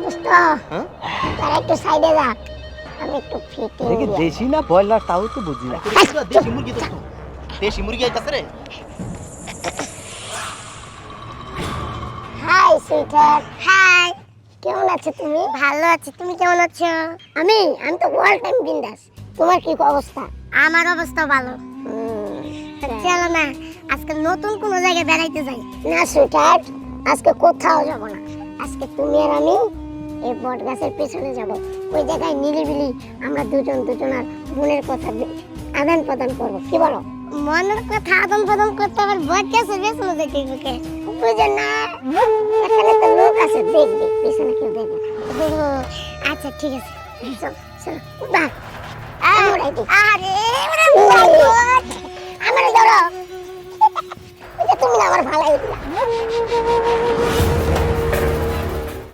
দোস্ত হ্যাঁ তারা একটু সাইডে যা, আমি একটু ফিটিং দেখি দিই। দেশি না ব্রয়লার তাও তো বুঝি না। দেশি মুরগি দোস্ত, দেশি মুরগি আইতাছে রে। হাই সুইটার, হাই। কেমন আছো তুমি? ভালো আছি, তুমি কেমন আছো? আমি তো অল টাইম বিন্দাস। তোমার কি অবস্থা? আমার অবস্থা ভালো। চলো না আজকে নতুন কোন জায়গায় বেড়াইতে যাই। না সুইটার, আজকে কোথাও যাব না। আজকে তুমি আর আমি এই বট গাছের পেছনে যাব। ওই জায়গায় নিরিবিলি আমরা দুজনার মনের কথা আদান প্রদান করব। কি বলো? মনের কথা আদান প্রদান করতে আবার বট গাছের পেছনে যেতে হবে। বুঝো না, এখানে তো লোক আছে, দেখবে পেছনে কেউ দেখবে না। আচ্ছা ঠিক আছে, চল চলো বাহ। আরে আমার ধরো, তুমি না আমার ভালাই দিলা।